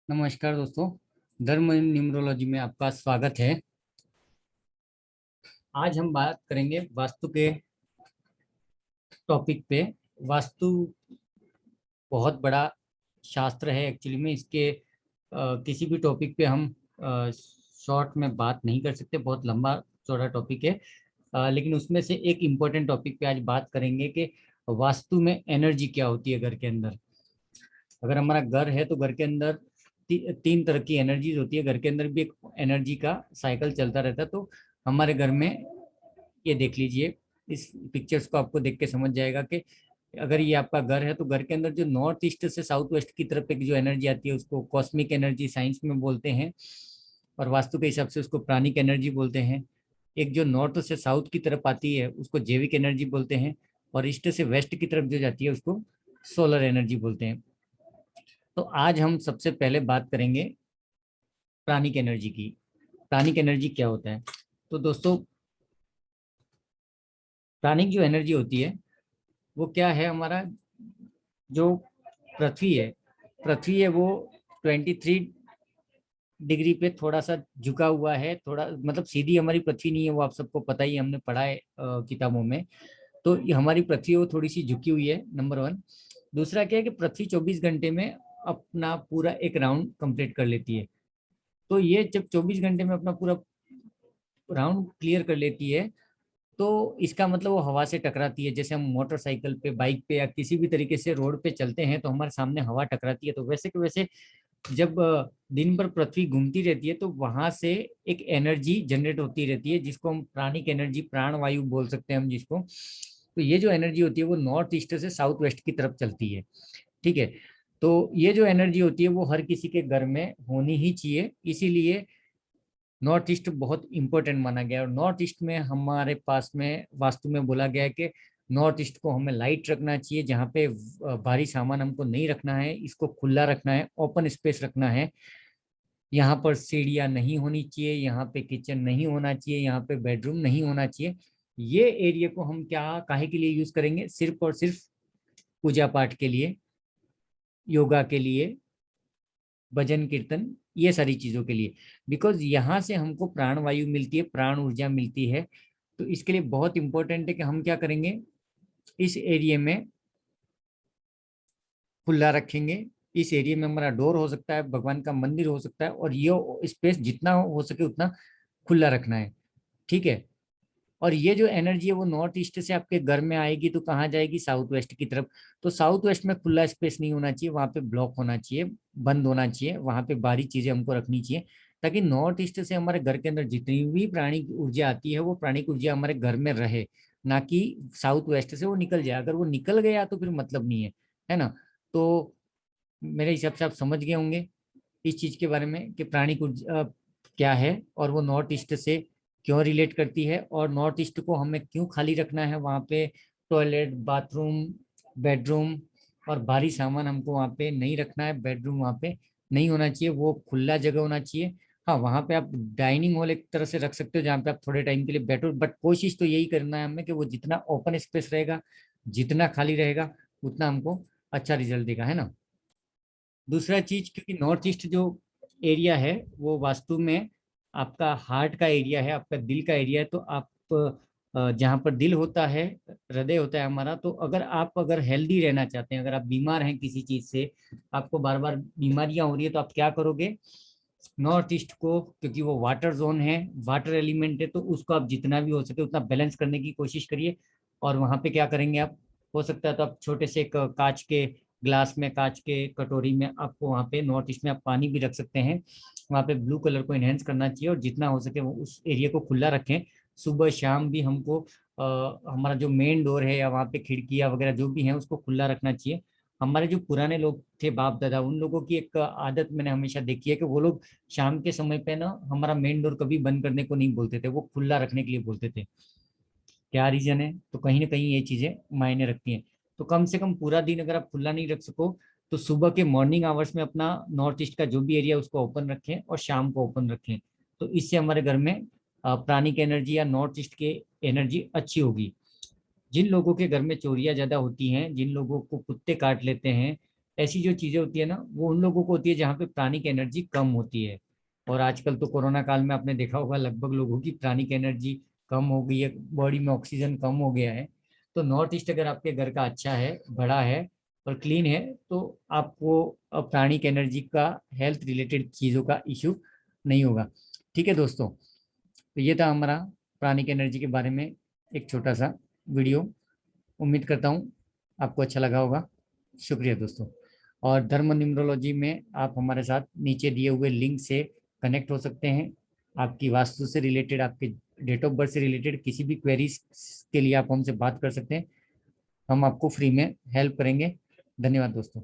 नमस्कार दोस्तों, धर्म न्यूमरोलॉजी में आपका स्वागत है। आज हम बात करेंगे वास्तु के टॉपिक पे। वास्तु बहुत बड़ा शास्त्र है एक्चुअली में। इसके किसी भी टॉपिक पे हम शॉर्ट में बात नहीं कर सकते, बहुत लंबा चौड़ा टॉपिक है। लेकिन उसमें से एक इम्पोर्टेंट टॉपिक पे आज बात करेंगे कि वास्तु में एनर्जी क्या होती है घर के अंदर। अगर हमारा घर है तो घर के अंदर तीन तरह की एनर्जीज होती है। घर के अंदर भी एक एनर्जी का साइकिल चलता रहता है। तो हमारे घर में ये देख लीजिए, इस पिक्चर्स को आपको देख के समझ जाएगा कि अगर ये आपका घर है तो घर के अंदर जो नॉर्थ ईस्ट से साउथ वेस्ट की तरफ एक जो एनर्जी आती है उसको कॉस्मिक एनर्जी साइंस में बोलते हैं, और वास्तु के हिसाब से उसको प्राणिक एनर्जी बोलते हैं। एक जो नॉर्थ से साउथ की तरफ आती है उसको जैविक एनर्जी बोलते हैं, और ईस्ट से वेस्ट की तरफ जो जाती है उसको सोलर एनर्जी बोलते हैं। तो आज हम सबसे पहले बात करेंगे प्राणिक एनर्जी की। प्राणिक एनर्जी क्या होता है? तो दोस्तों, प्राणिक जो एनर्जी होती है वो क्या है? हमारा जो पृथ्वी है वो 23 डिग्री पे थोड़ा सा झुका हुआ है। थोड़ा मतलब सीधी हमारी पृथ्वी नहीं है, वो आप सबको पता ही है, हमने पढ़ा है किताबों में। तो ये हमारी पृथ्वी वो थोड़ी सी झुकी हुई है, नंबर वन। दूसरा क्या है कि पृथ्वी 24 घंटे में अपना पूरा एक राउंड कंप्लीट कर लेती है। तो ये जब 24 घंटे में अपना पूरा राउंड क्लियर कर लेती है तो इसका मतलब वो हवा से टकराती है। जैसे हम मोटरसाइकिल पे, बाइक पे या किसी भी तरीके से रोड पे चलते हैं तो हमारे सामने हवा टकराती है। तो वैसे के वैसे जब दिन भर पृथ्वी घूमती रहती है तो वहां से एक एनर्जी जनरेट होती रहती है, जिसको हम प्राणिक एनर्जी, प्राण वायु बोल सकते हैं हम जिसको। तो ये जो एनर्जी होती है वो नॉर्थ ईस्ट से साउथ वेस्ट की तरफ चलती है। ठीक है। तो ये जो एनर्जी होती है वो हर किसी के घर में होनी ही चाहिए। इसीलिए नॉर्थ ईस्ट बहुत इंपॉर्टेंट माना गया है। और नॉर्थ ईस्ट में हमारे पास में वास्तु में बोला गया है कि नॉर्थ ईस्ट को हमें लाइट रखना चाहिए, जहाँ पे भारी सामान हमको नहीं रखना है, इसको खुला रखना है, ओपन स्पेस रखना है। यहाँ पर सीढ़ियाँ नहीं होनी चाहिए, यहाँ पे किचन नहीं होना चाहिए, यहाँ पे बेडरूम नहीं होना चाहिए। ये एरिया को हम क्या काहे के लिए यूज करेंगे? सिर्फ और सिर्फ पूजा पाठ के लिए, योगा के लिए, भजन कीर्तन, ये सारी चीजों के लिए। बिकॉज यहाँ से हमको प्राण वायु मिलती है, प्राण ऊर्जा मिलती है। तो इसके लिए बहुत इंपॉर्टेंट है कि हम क्या करेंगे, इस एरिया में खुला रखेंगे। इस एरिया में हमारा डोर हो सकता है, भगवान का मंदिर हो सकता है, और ये स्पेस जितना हो सके उतना खुला रखना है। ठीक है। और ये जो एनर्जी है वो नॉर्थ ईस्ट से आपके घर में आएगी तो कहाँ जाएगी? साउथ वेस्ट की तरफ। तो साउथ वेस्ट में खुला स्पेस नहीं होना चाहिए, वहां पे ब्लॉक होना चाहिए, बंद होना चाहिए, वहां पे बाहरी चीजें हमको रखनी चाहिए, ताकि नॉर्थ ईस्ट से हमारे घर के अंदर जितनी भी प्राणिक ऊर्जा आती है वो प्राणिक ऊर्जा हमारे घर में रहे, ना कि साउथ वेस्ट से वो निकल जाए। अगर वो निकल गया तो फिर मतलब नहीं है, है ना? तो मेरे हिसाब से आप समझ गए होंगे इस चीज के बारे में कि प्राणिक ऊर्जा क्या है, और वो नॉर्थ ईस्ट से क्यों रिलेट करती है, और नॉर्थ ईस्ट को हमें क्यों खाली रखना है। वहाँ पे टॉयलेट, बाथरूम, बेडरूम और भारी सामान हमको वहाँ पे नहीं रखना है। बेडरूम वहाँ पे नहीं होना चाहिए, वो खुला जगह होना चाहिए। हाँ, वहाँ पे आप डाइनिंग हॉल एक तरह से रख सकते हो जहाँ पे आप थोड़े टाइम के लिए बैठो, बट कोशिश तो यही करना है हमें कि वो जितना ओपन स्पेस रहेगा, जितना खाली रहेगा, उतना हमको अच्छा रिजल्ट देगा, है ना? दूसरा चीज, क्योंकि नॉर्थ ईस्ट जो एरिया है वो वास्तु में आपका हार्ट का एरिया है, आपका दिल का एरिया है। तो आप जहाँ पर दिल होता है, हृदय होता है हमारा, तो अगर हेल्दी रहना चाहते हैं, अगर आप बीमार हैं किसी चीज से, आपको बार बार बीमारियां हो रही है, तो आप क्या करोगे? नॉर्थ ईस्ट को, क्योंकि वो वाटर जोन है, वाटर एलिमेंट है, तो उसको आप जितना भी हो सके उतना बैलेंस करने की कोशिश करिए। और वहां पे क्या करेंगे आप? हो सकता है तो आप छोटे से एक कांच के ग्लास में, कांच के कटोरी में, आपको वहाँ पे नॉर्थ ईस्ट में आप पानी भी रख सकते हैं। वहाँ पे ब्लू कलर को इनहेंस करना चाहिए, और जितना हो सके वो उस एरिया को खुला रखें। सुबह शाम भी हमको हमारा जो मेन डोर है या वहाँ पे खिड़कियाँ वगैरह जो भी हैं उसको खुला रखना चाहिए। हमारे जो पुराने लोग थे, बाप दादा, उन लोगों की एक आदत मैंने हमेशा देखी है कि वो लोग शाम के समय पे ना हमारा मेन डोर कभी बंद करने को नहीं बोलते थे, वो खुला रखने के लिए बोलते थे। क्या रीजन है? तो कहीं ना कहीं ये चीजें मायने रखती हैं। तो कम से कम पूरा दिन अगर आप खुला नहीं रख सको तो सुबह के मॉर्निंग आवर्स में अपना नॉर्थ ईस्ट का जो भी एरिया उसको ओपन रखें, और शाम को ओपन रखें। तो इससे हमारे घर में प्राणिक एनर्जी या नॉर्थ ईस्ट की एनर्जी अच्छी होगी। जिन लोगों के घर में चोरियां ज्यादा होती हैं, जिन लोगों को कुत्ते काट लेते हैं, ऐसी जो चीजें होती है ना, वो उन लोगों को होती है जहाँ पे प्राणिक एनर्जी कम होती है। और आजकल तो कोरोना काल में आपने देखा होगा लगभग लोगों की प्राणिक एनर्जी कम हो गई है, बॉडी में ऑक्सीजन कम हो गया है। तो नॉर्थ ईस्ट अगर आपके घर का अच्छा है, बड़ा है और क्लीन है, तो आपको प्राणिक एनर्जी का, हेल्थ रिलेटेड चीज़ों का इशू नहीं होगा। ठीक है दोस्तों, तो ये था हमारा प्राणिक एनर्जी के बारे में एक छोटा सा वीडियो। उम्मीद करता हूँ आपको अच्छा लगा होगा। शुक्रिया दोस्तों। और धर्म न्यूमरोलॉजी में आप हमारे साथ नीचे दिए हुए लिंक से कनेक्ट हो सकते हैं। आपकी वास्तु से रिलेटेड, आपके डेट ऑफ बर्थ से रिलेटेड किसी भी क्वेरीज के लिए आप हमसे बात कर सकते हैं। हम आपको फ्री में हेल्प करेंगे। धन्यवाद दोस्तों।